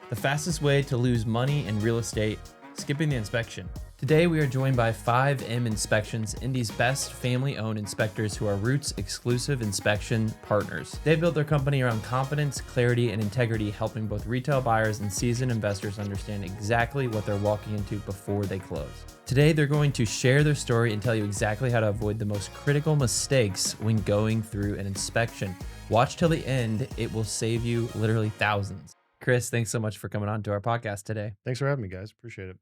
The fastest way to lose money in real estate, skipping the inspection. Today we are joined by 5M Inspections, Indy's best family-owned inspectors who are Root's exclusive inspection partners. They've built their company around confidence, clarity, and integrity, helping both retail buyers and seasoned investors understand exactly what they're walking into before they close. Today they're going to share their story and tell you exactly how to avoid the most critical mistakes when going through an inspection. Watch till the end, it will save you literally thousands. Chris, thanks so much for coming on to our podcast today. Thanks for having me, guys. Appreciate it.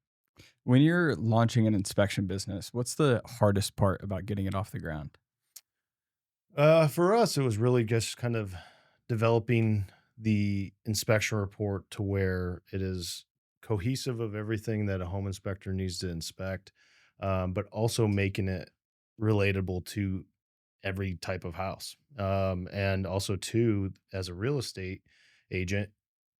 When you're launching an inspection business, what's the hardest part about getting it off the ground? For us, it was really just kind of developing the inspection report to where it is cohesive of everything that a home inspector needs to inspect, but also making it relatable to every type of house. And also, too, as a real estate agent,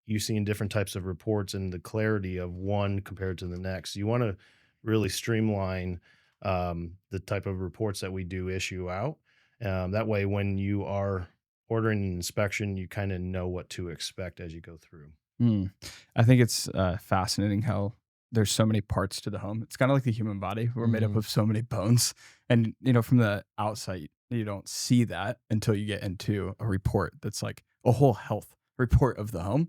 you seeing different types of reports and the clarity of one compared to the next. You want to really streamline the type of reports that we do issue out. That way, when you are ordering an inspection, you kind of know what to expect as you go through. I think it's fascinating how there's so many parts to the home. It's kind of like the human body. We're made up of so many bones. And, from the outside, you don't see that until you get into a report that's like a whole health report of the home.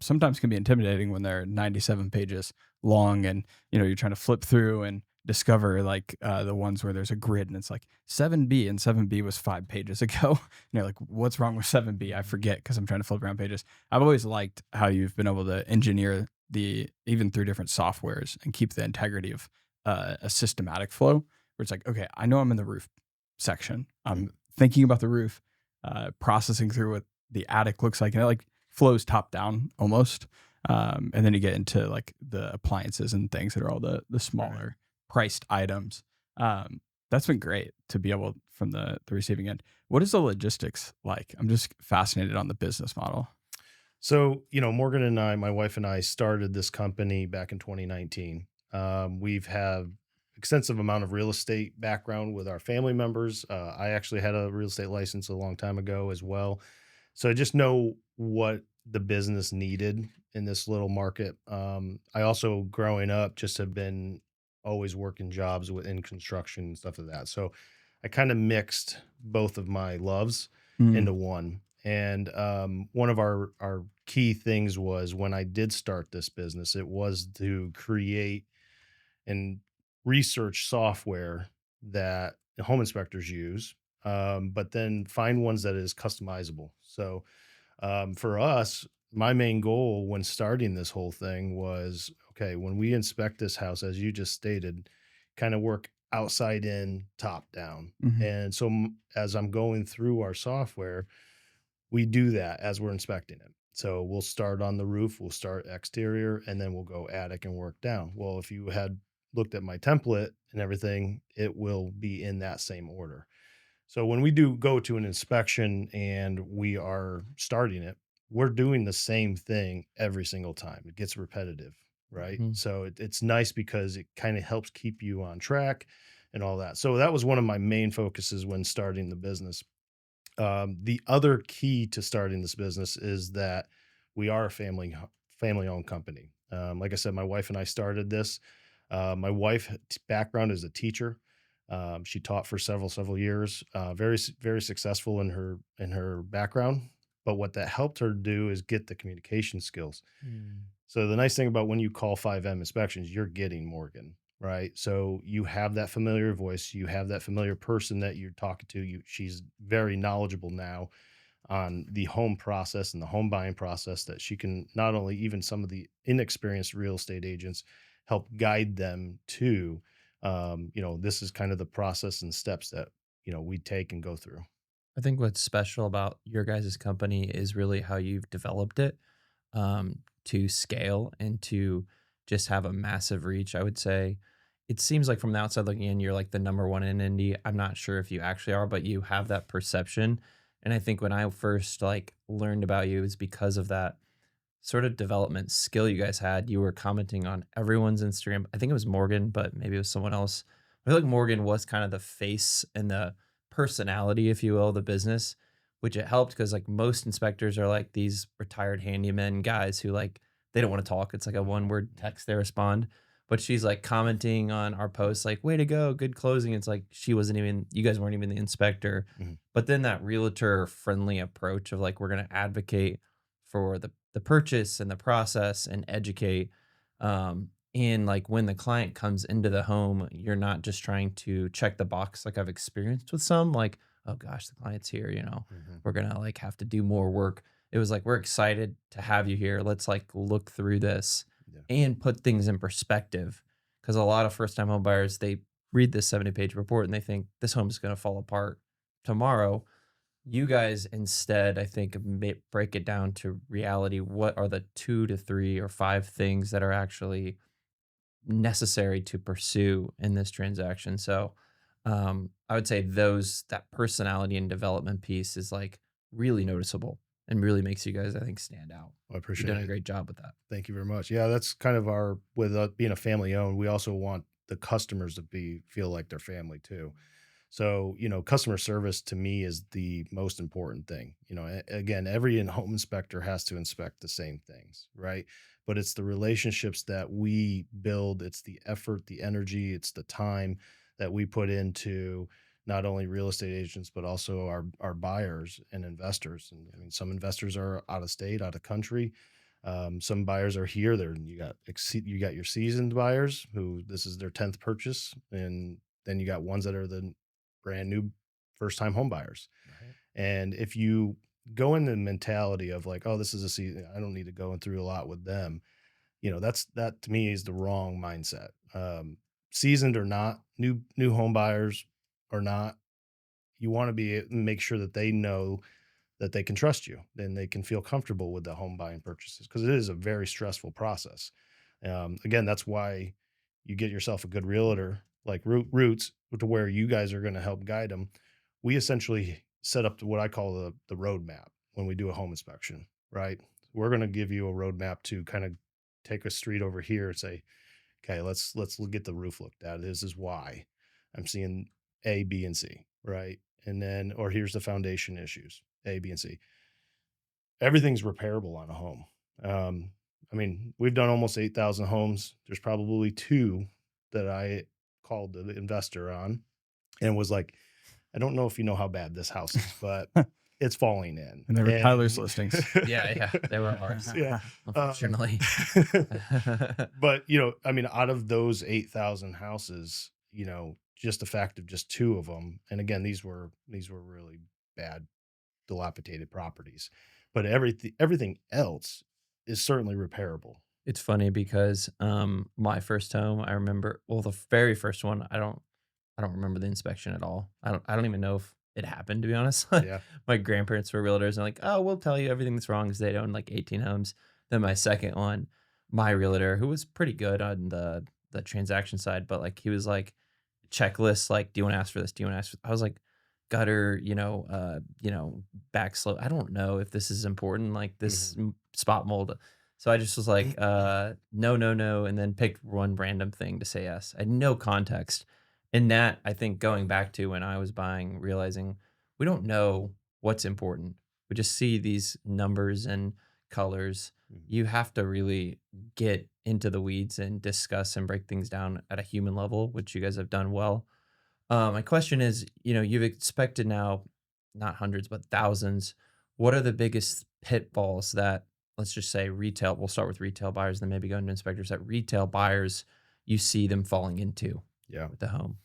Sometimes can be intimidating when they're 97 pages long and, you're trying to flip through and discover like the ones where there's a grid and it's like 7B and 7B was 5 pages ago. And you're like, what's wrong with 7B? I forget because I'm trying to flip around pages. I've always liked how you've been able to engineer even through different softwares and keep the integrity of a systematic flow where it's like, okay, I know I'm in the roof section. I'm thinking about the roof, processing through what the attic looks like, and it like flows top down almost. And then you get into like the appliances and things that are all the smaller priced items. That's been great to be able from the receiving end. What is the logistics like? I'm just fascinated on the business model. So, Morgan and I, my wife and I, started this company back in 2019. We've had extensive amount of real estate background with our family members. I actually had a real estate license a long time ago as well. So I just know what the business needed in this little market. I also, growing up, just have been always working jobs within construction and stuff like that. So I kind of mixed both of my loves into one. And one of our key things was when I did start this business, it was to create and research software that home inspectors use, but then find ones that is customizable. So for us, my main goal when starting this whole thing was, okay, when we inspect this house, as you just stated, kind of work outside in, top down. And so as I'm going through our software, we do that as we're inspecting it. So we'll start on the roof, we'll start exterior, and then we'll go attic and work down. Well, if you had looked at my template and everything, it will be in that same order. So when we do go to an inspection and we are starting it, we're doing the same thing every single time. It gets repetitive, right? So it's nice because it kind of helps keep you on track and all that. So that was one of my main focuses when starting the business. The other key to starting this business is that we are a family-owned company. Like I said, my wife and I started this. My wife's background is a teacher. She taught for several years, very, very successful in her background. But what that helped her do is get the communication skills. So the nice thing about when you call 5M Inspections, you're getting Morgan, right? So you have that familiar voice, you have that familiar person that you're talking to. She's very knowledgeable now on the home process and the home buying process, that she can not only even some of the inexperienced real estate agents help guide them to, this is kind of the process and steps that, we take and go through. I think what's special about your guys' company is really how you've developed it to scale and to just have a massive reach. I would say it seems like from the outside looking in, you're like the number one in Indy. I'm not sure if you actually are, but you have that perception. And I think when I first like learned about you is because of that sort of development skill you guys had. You were commenting on everyone's Instagram. I think it was Morgan, but maybe it was someone else. I feel like Morgan was kind of the face and the personality, if you will, of the business, which it helped because like most inspectors are like these retired handyman guys who like they don't want to talk. It's like a one word text they respond. But she's like commenting on our posts, like, way to go, good closing. It's like she wasn't even, you guys weren't even the inspector. Mhm. But then that realtor friendly approach of like, we're going to advocate for the purchase and the process and educate. And like when the client comes into the home, you're not just trying to check the box like I've experienced with some, like, oh gosh, the client's here, Mhm. we're gonna like have to do more work. It was like, we're excited to have you here. Let's like look through this Yeah. and put things in perspective. Cause a lot of first time home buyers, they read this 70-page report and they think this home is gonna fall apart tomorrow. You guys instead, I think, break it down to reality. What are the 2 to 3 or 5 things that are actually necessary to pursue in this transaction? So, I would say that personality and development piece is like really noticeable and really makes you guys, I think, stand out. I You're appreciate doing a it. great job with that. Thank you very much. Yeah, that's kind of our with being a family owned. We also want the customers to feel like they're family too. So, customer service to me is the most important thing. Again, every home inspector has to inspect the same things, right? But it's the relationships that we build, it's the effort, the energy, it's the time that we put into not only real estate agents, but also our buyers and investors. And I mean, some investors are out of state, out of country. Some buyers are here. You got your seasoned buyers who this is their 10th purchase, and then you got ones that are the brand new first time home buyers. Right. And if you go in the mentality of like, oh, this is a season, I don't need to go through a lot with them, that to me is the wrong mindset. Seasoned or not, new home buyers or not, you want to make sure that they know that they can trust you and they can feel comfortable with the home buying purchases because it is a very stressful process. Again, that's why you get yourself a good realtor like Roots to where you guys are going to help guide them. We essentially set up what I call the roadmap when we do a home inspection, right? We're going to give you a roadmap to kind of take a street over here and say, okay, let's get the roof looked at. This is why I'm seeing A, B, and C, right? And then, or here's the foundation issues, A, B, and C. Everything's repairable on a home. Um, I mean, we've done almost 8,000 homes. There's probably two that I called the investor on and was like, I don't know if you know how bad this house is, but it's falling in. And they were Tyler's listings. Yeah, they were ours. Yeah. Unfortunately. But, I mean, out of those 8,000 houses, just the fact of just two of them, and again, these were really bad, dilapidated properties, but everything else is certainly repairable. It's funny because my first home, I remember, well, the very first one, I don't remember the inspection at all. I don't even know if it happened, to be honest. Yeah. My grandparents were realtors and like, oh, we'll tell you everything that's wrong because they own like 18 homes. Then my second one, my realtor, who was pretty good on the transaction side, but like he was like checklist, like, do you want to ask for this? Do you want to ask for I was like, gutter, back slope. I don't know if this is important, like this spot mold. So I just was like, no, no, no, and then picked one random thing to say yes. I had no context. And that, I think, going back to when I was buying, realizing we don't know what's important. We just see these numbers and colors. You have to really get into the weeds and discuss and break things down at a human level, which you guys have done well. My question is, you've expected now not hundreds, but thousands. What are the biggest pitfalls that, let's just say retail, we'll start with retail buyers, then maybe go into inspectors, that retail buyers you see them falling into Yeah. with the home?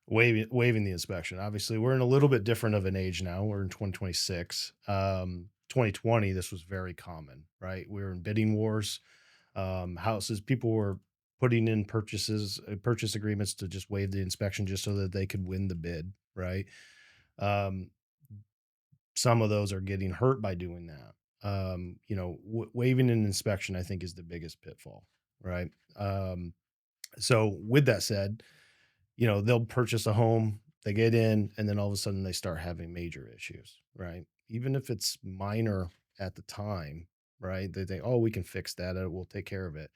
Waiving the inspection. Obviously, we're in a little bit different of an age now. We're in 2026. 2020, this was very common, right? We were in bidding wars. Houses, people were putting in purchase agreements to just waive the inspection just so that they could win the bid, right? Um, some of those are getting hurt by doing that. Waiving an inspection, I think, is the biggest pitfall, right? So with that said, they'll purchase a home, they get in, and then all of a sudden they start having major issues, right? Even if it's minor at the time, right? They think, oh, we can fix that. We'll take care of it.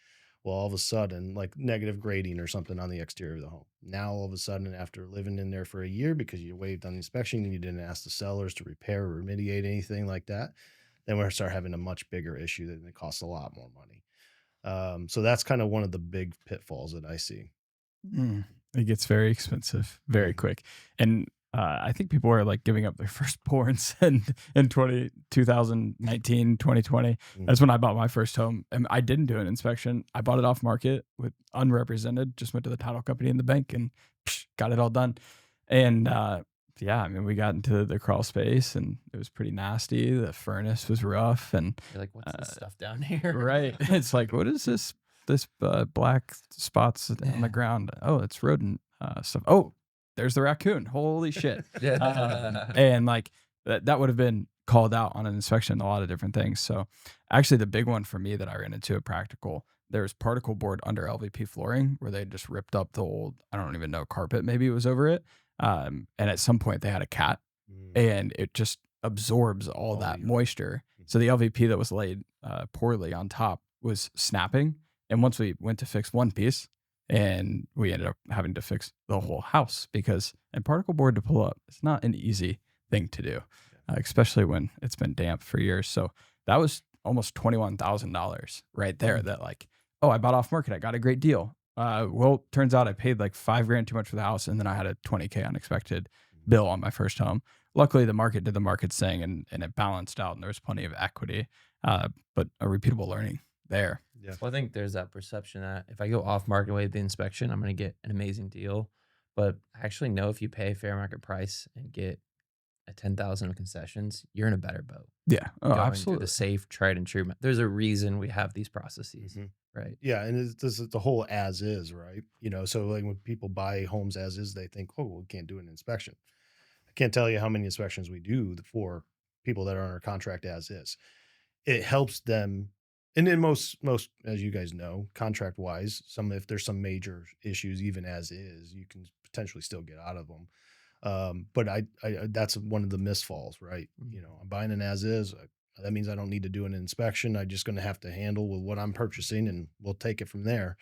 Well, all of a sudden, like negative grading or something on the exterior of the home. Now, all of a sudden, after living in there for a year because you waived on the inspection and you didn't ask the sellers to repair or remediate anything like that, then we're start having a much bigger issue that it costs a lot more money. So that's kind of one of the big pitfalls that I see. Mm. It gets very expensive very Mhm. quick. And I think people are like giving up their firstborns in 2019, 2020. Mhm. That's when I bought my first home. And I didn't do an inspection. I bought it off market with unrepresented, just went to the title company in the bank and got it all done. And yeah, I mean, we got into the crawl space and it was pretty nasty. The furnace was rough. And You're like, what's this uh, stuff down here? right. It's like, what is this black spots on the Yeah. ground? Oh, it's rodent stuff. Oh, there's the raccoon. Holy shit. Yeah. And like that would have been called out on an inspection, a lot of different things. So actually the big one for me that I ran into a practical, there was particle board under LVP flooring where they just ripped up the old, I don't even know, carpet maybe it was over it. And at some point they had a cat Mm. and it just absorbs all Oh, that you're right. moisture. So the LVP that was laid poorly on top was snapping. And once we went to fix one piece, and we ended up having to fix the whole house because and particle board to pull up, it's not an easy thing to do, especially when it's been damp for years. So that was almost $21,000 right there. Mm. That like, oh, I bought off market, I got a great deal. Well, turns out I paid like 5 grand too much for the house, and then I had a 20K unexpected bill on my first home. Luckily, the market did the market thing, and it balanced out, and there was plenty of equity, but a repeatable learning there. Yeah. Well, I think there's that perception that if I go off market with the inspection, I'm going to get an amazing deal. But I actually know if you pay fair market price and get a 10,000 of concessions, you're in a better boat Yeah. Oh, going through the absolutely. safe, tried and true. There's a reason we have these processes, Mhm. right? Yeah, and this is the whole as is, right? So like when people buy homes as is, they think, oh, we can't do an inspection. I can't tell you how many inspections we do for people that are under contract as is. It helps them, and then most as you guys know, contract wise, some if there's some major issues, even as is, you can potentially still get out of them. But that's one of the misfalls, right? Mhm. I'm buying an as is. That means I don't need to do an inspection. I'm just going to have to handle with what I'm purchasing, and we'll take it from there.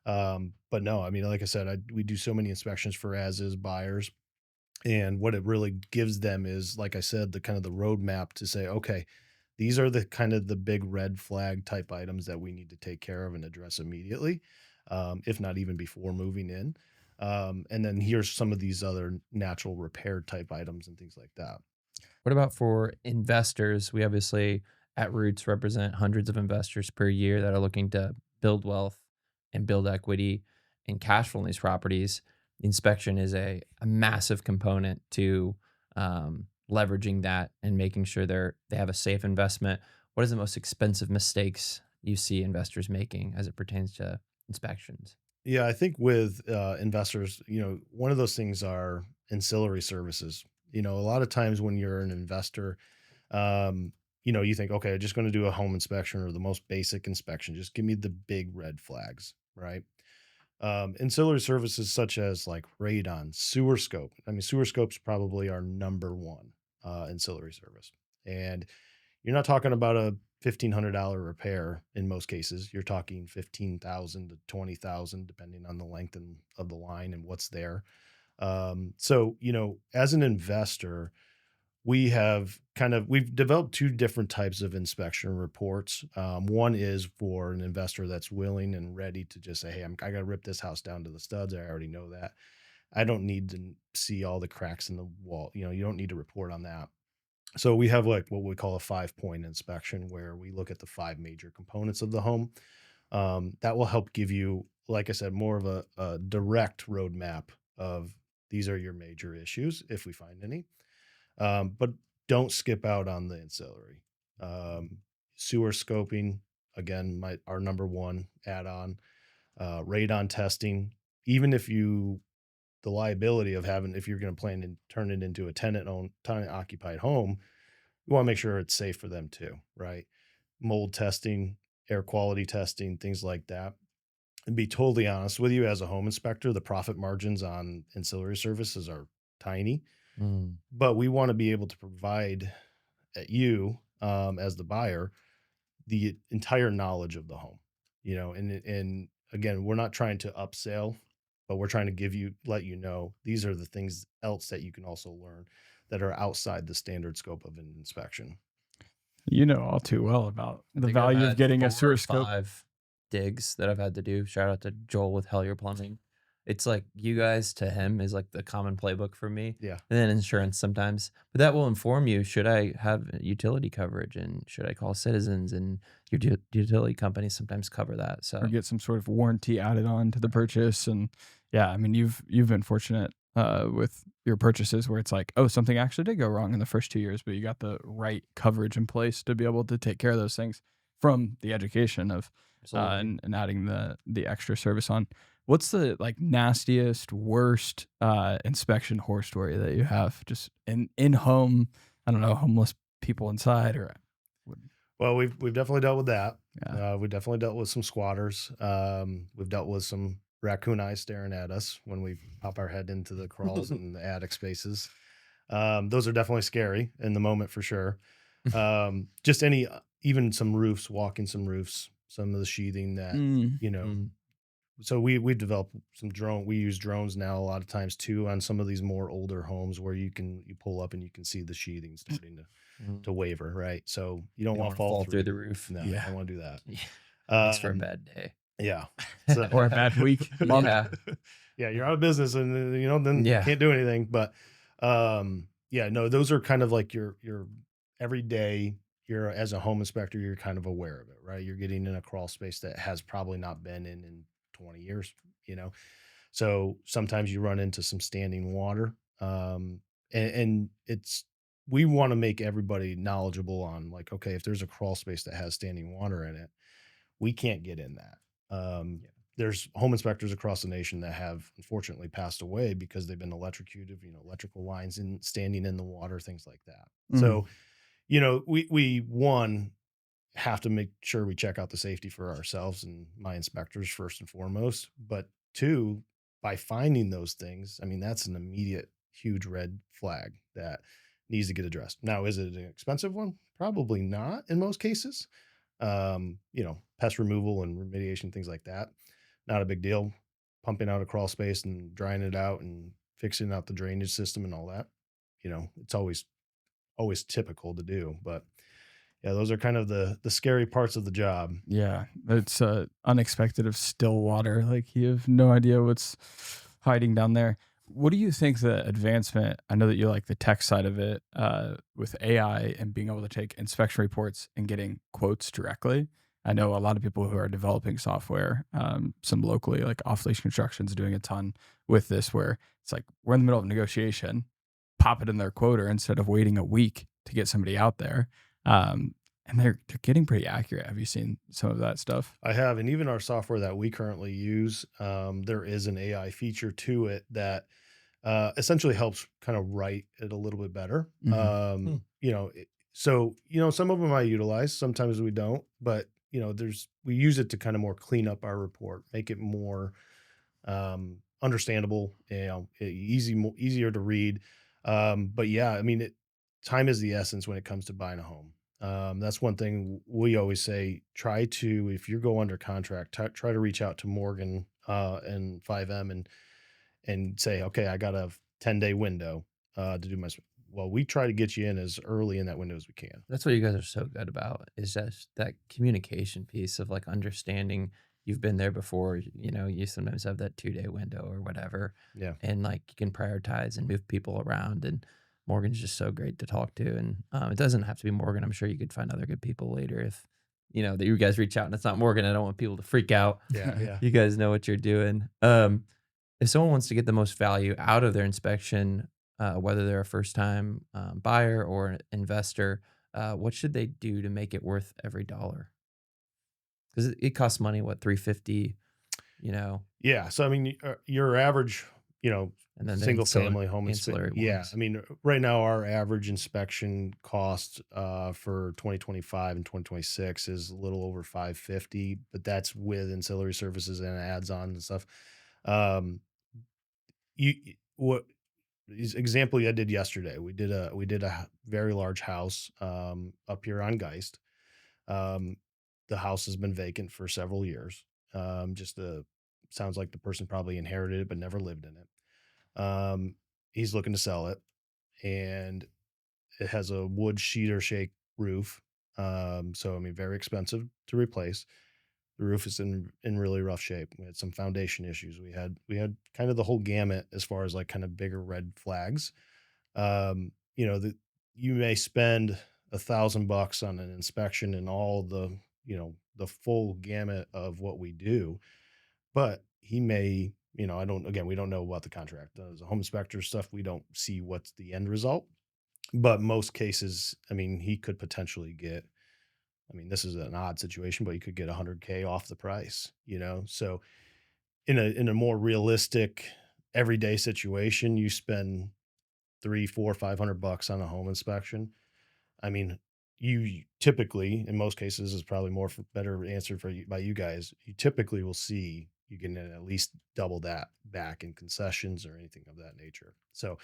But no, I mean, like I said, we do so many inspections for as is buyers, and what it really gives them is, like I said, the kind of the roadmap to say, okay, these are the kind of the big red flag type items that we need to take care of and address immediately, if not even before moving in. And then here's some of these other natural repair type items and things like that. What about for investors? We obviously at Roots represent hundreds of investors per year that are looking to build wealth and build equity and cash flow in these properties. The inspection is a massive component to leveraging that and making sure they have a safe investment. What is the most expensive mistakes you see investors making as it pertains to inspections? Yeah, I think with investors, one of those things are ancillary services. A lot of times when you're an investor, um, you think, okay, I'm just going to do a home inspection or the most basic inspection. Just give me the big red flags, right? Ancillary services such as like radon, sewer scope. I mean, sewer scope's probably our number one ancillary service. And you're not talking about a $1,500 repair in most cases. You're talking 15,000 to 20,000, depending on the length of the line and what's there. So, as an investor, we've developed two different types of inspection reports. One is for an investor that's willing and ready to just say, hey, I got to rip this house down to the studs. I already know that. I don't need to see all the cracks in the wall. You don't need to report on that. So we have like what we call a 5-point inspection where we look at the five major components of the home. That will help give you, like I said, more of a direct roadmap of these are your major issues if we find any. But don't skip out on the ancillary. Um, Sewer scoping, again, our number one add-on. Radon testing, even if the liability of having, if you're going to plan and turn it into a tenant occupied home, you want to make sure it's safe for them too, right? Mold testing, air quality testing, things like that. And be totally honest with you, as a home inspector, the profit margins on ancillary services are tiny, Mm. but we want to be able to provide you, as the buyer, the entire knowledge of the home, and again, we're not trying to upsell, but we're trying to let you know, these are the things else that you can also learn that are outside the standard scope of an inspection. You know all too well about I the think I've value of had getting a 4 or sewer scope. 5. digs that I've had to do. Shout out to Joel with Hellier Plumbing. It's like you guys to him is like the common playbook for me. Yeah. And then insurance sometimes. But that will inform you, should I have utility coverage and should I call Citizens, and your utility companies sometimes cover that. Or So get some sort of warranty added on to the purchase. And yeah, I mean, you've been fortunate with your purchases where it's like, oh, something actually did go wrong in the first 2 years, but you got the right coverage in place to be able to take care of those things from the education of absolutely. and adding the extra service on. What's the like nastiest, worst inspection horror story that you have just in home? I don't know, homeless people inside or what- Well, we've definitely dealt with that. yeah. We definitely dealt with some squatters. We've dealt with some raccoon eyes staring at us when we pop our head into the crawls and the attic spaces. Those are definitely scary in the moment for sure. Just even some roofs, walking some roofs, some of the sheathing that, Mm. you know, Mm, so we developed some drone. We use drones now a lot of times too on some of these more older homes where you pull up and you can see the sheathing starting mm. to waver, right? So you don't You don't want want to to fall fall through through. the roof. No, you Yeah. don't want to do that. Yeah. Makes for a Um, bad day. yeah. So Or a bad week, month. Yeah. yeah, you're out of business and then Yeah. can't do anything. But yeah, no, those are kind of like your everyday. You're as a home inspector, you're kind of aware of it, right? You're getting in a crawl space that has probably not been in 20 years, you know. So sometimes you run into some standing water. And it's we want to make everybody knowledgeable on like, okay, if there's a crawl space that has standing water in it, we can't get in that. Yeah. There's home inspectors across the nation that have unfortunately passed away because they've been electrocuted, electrical lines in standing in the water, things like that. Mm. So, we one have to make sure we check out the safety for ourselves and my inspectors first and foremost. But two, by finding those things, I mean, that's an immediate huge red flag that needs to get addressed. Now, is it an expensive one? Probably not in most cases. Pest removal and remediation, things like that. Not a big deal. Pumping out a crawl space and drying it out and fixing out the drainage system and all that. It's always typical to do, but yeah, those are kind of the scary parts of the job. Yeah, it's unexpected of still water. Like you have no idea what's hiding down there. What do you think the advancement? I know that you like the tech side of it with AI and being able to take inspection reports and getting quotes directly. I know a lot of people who are developing software, some locally, like Off Leash Construction's doing a ton with this, where it's like we're in the middle of negotiation, pop it in their quoter instead of waiting a week to get somebody out there. And they're getting pretty accurate. Have you seen some of that stuff? I have, and even our software that we currently use, there is an AI feature to it that essentially helps kind of write it a little bit better. Mhm. Hmm. Some of them I utilize, sometimes we don't, but we use it to kind of more clean up our report, make it more understandable, easier to read. But yeah, I mean, time is the essence when it comes to buying a home. That's one thing we always say, if you go under contract, try to reach out to Morgan and 5M and say, okay, I got a 10-day window to do well, we try to get you in as early in that window as we can. That's what you guys are so good about, is just that communication piece of like understanding you've been there before. You sometimes have that 2-day window or whatever, Yeah. and like you can prioritize and move people around. And Morgan's just so great to talk to. And it doesn't have to be Morgan. I'm sure you could find other good people later if that you guys reach out and it's not Morgan. I don't want people to freak out. Yeah. Yeah. You guys know what you're doing. If someone wants to get the most value out of their inspection, whether they're a first time buyer or an investor, what should they do to make it worth every dollar? Because it costs money, what, 350, Yeah. So, I mean, your average, and then the single family home ancillary Yeah. ones. I mean, right now, our average inspection cost for 2025 and 2026 is a little over 550, but that's with ancillary services and ads on and stuff. Um, what example I did yesterday, we did a very large house up here on Geist. Um, the house has been vacant for several years. Just sounds like the person probably inherited it but never lived in it. He's looking to sell it, and it has a wood sheet or shake roof. So I mean, very expensive to replace. The roof is in really rough shape. We had some foundation issues. We had kind of the whole gamut as far as like kind of bigger red flags. You know, you may spend $1,000 on an inspection and all the, the full gamut of what we do, but he may, we don't know what the contract does. The home inspector stuff, we don't see what's the end result. But most cases, I mean, he could potentially get, I mean, this is an odd situation, but you could get 100K off the price, So in a more realistic everyday situation, you spend 3, 4, $500 on a home inspection. I mean, you typically, in most cases, is probably more better answered by you guys. You typically will see you can at least double that back in concessions or anything of that nature. So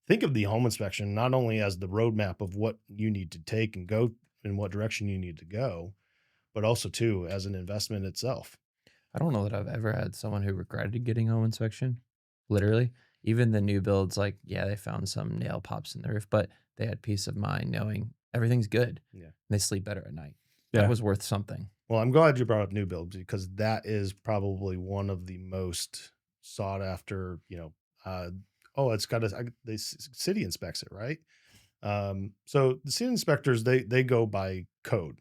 think of the home inspection not only as the roadmap of what you need to take and go in what direction you need to go, but also too as an investment itself. I don't know that I've ever had someone who regretted getting home inspection. Literally, even the new builds, like, yeah, they found some nail pops in the roof, but they had peace of mind knowing everything's good. Yeah. And they sleep better at night. Yeah. That was worth something. Well, I'm glad you brought up new builds because that is probably one of the most sought after, it's got the city inspects it, right? So the city inspectors, they go by code.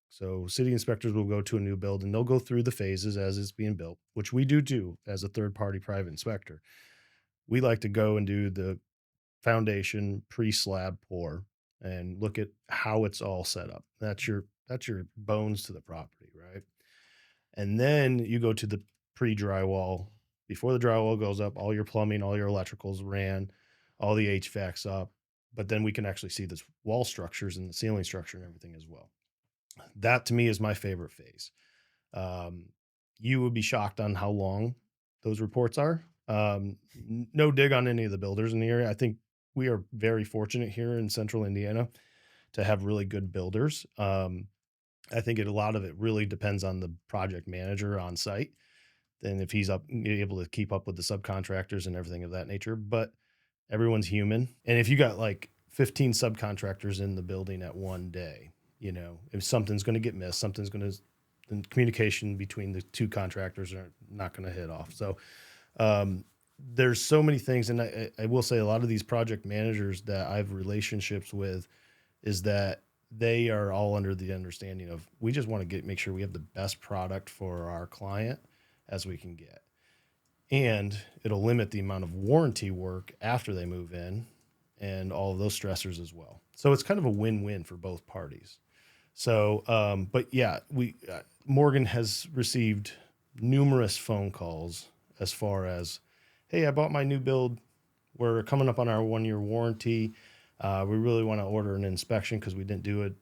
So city inspectors will go to a new build and they'll go through the phases as it's being built, which we do too as a third party private inspector. We like to go and do the foundation pre-slab pour and look at how it's all set up. That's your bones to the property, right? And then you go to the pre-drywall. Before the drywall goes up, all your plumbing, all your electricals ran, all the HVAC's up, but then we can actually see the wall structures and the ceiling structure and everything as well. That to me is my favorite phase. You would be shocked on how long those reports are. No dig on any of the builders in the area. I think we are very fortunate here in central Indiana to have really good builders. I think a lot of it really depends on the project manager on site and if he's able to keep up with the subcontractors and everything of that nature. But everyone's human. And if you got like 15 subcontractors in the building at one day, if something's going to get missed, the communication between the two contractors are not going to hit off. So there's so many things. And I will say a lot of these project managers that I have relationships with is that they are all under the understanding of we just want to make sure we have the best product for our client as we can get. And it'll limit the amount of warranty work after they move in and all of those stressors as well. So it's kind of a win-win for both parties. So, but yeah, Morgan has received numerous phone calls as far as, hey, I bought my new build. We're coming up on our 1-year warranty. We really want to order an inspection because we didn't do it,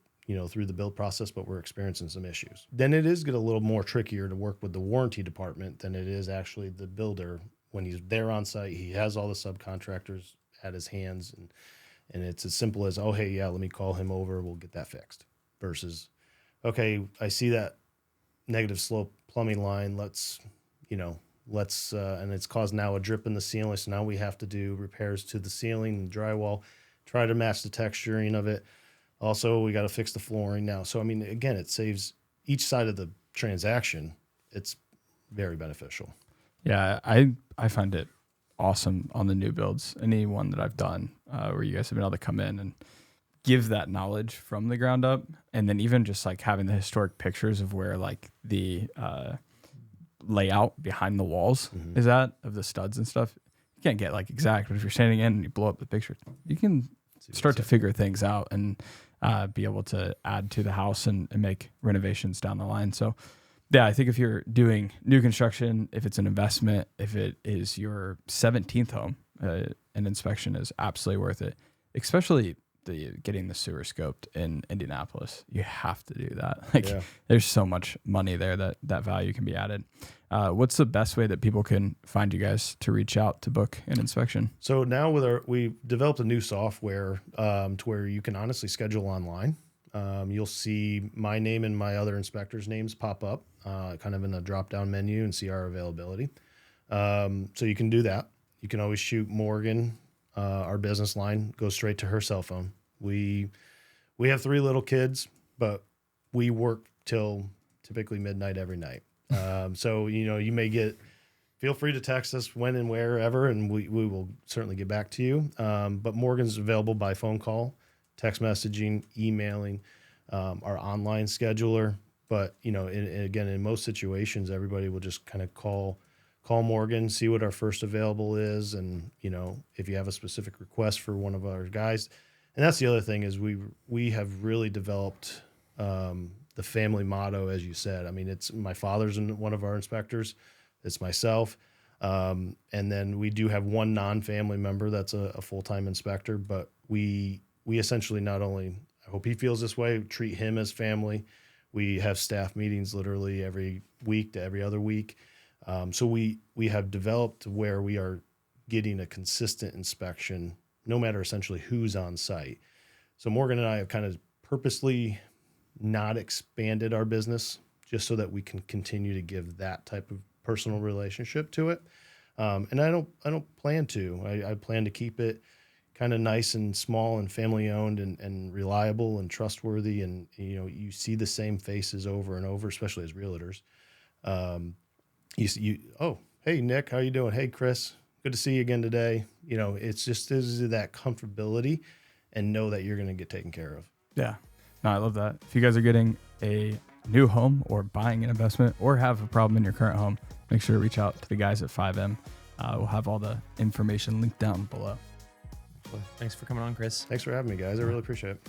through the build process, but we're experiencing some issues. Then it is get a little more trickier to work with the warranty department than it is actually the builder. When he's there on site, he has all the subcontractors at his hands, and it's as simple as, oh, hey, yeah, let me call him over. We'll get that fixed. Versus, okay, I see that negative slope plumbing line. Let's, and it's caused now a drip in the ceiling. So now we have to do repairs to the ceiling and drywall, try to match the texturing of it. Also, we got to fix the flooring now. So, I mean, again, it saves each side of the transaction. It's very beneficial. Yeah, I find it awesome on the new builds. Any one that I've done where you guys have been able to come in and give that knowledge from the ground up. And then even just like having the historic pictures of where like the layout behind the walls is at of the studs and stuff. You can't get like exact, but if you're standing in and you blow up the picture, you can start to figure things out and be able to add to the house and make renovations down the line. So yeah, I think if you're doing new construction, if it's an investment, if it is your 17th home, an inspection is absolutely worth it, especially getting the sewer scoped in Indianapolis. You have to do that. There's so much money there that value can be added. What's the best way that people can find you guys to reach out to book an inspection? So now we've developed a new software to where you can honestly schedule online. You'll see my name and my other inspectors' names pop up kind of in the drop-down menu and see our availability. So you can do that. You can always shoot Morgan, our business line, goes straight to her cell phone. We have 3 little kids, but we work till typically midnight every night. So, you may feel free to text us when and wherever, and we will certainly get back to you. But Morgan's available by phone call, text messaging, emailing, our online scheduler. But, again, in most situations, everybody will just kind of call Morgan, see what our first available is. And, if you have a specific request for one of our guys. And that's the other thing is we have really developed the family motto, as you said. I mean, it's my father's one of our inspectors. It's myself. And then we do have one non-family member that's a full-time inspector, but we essentially not only, I hope he feels this way, treat him as family. We have staff meetings literally every week to every other week. So we have developed where we are getting a consistent inspection, no matter essentially who's on site. So Morgan and I have kind of purposely not expanded our business just so that we can continue to give that type of personal relationship to it. And I don't plan to. I plan to keep it kind of nice and small and family owned and reliable and trustworthy. And, you see the same faces over and over, especially as realtors. Oh, hey, Nick, how you doing? Hey, Chris, good to see you again today. It's just that comfortability and know that you're going to get taken care of. Yeah. No, I love that. If you guys are getting a new home or buying an investment or have a problem in your current home, make sure to reach out to the guys at 5M. We'll have all the information linked down below. Thanks for coming on, Chris. Thanks for having me, guys. I really appreciate it.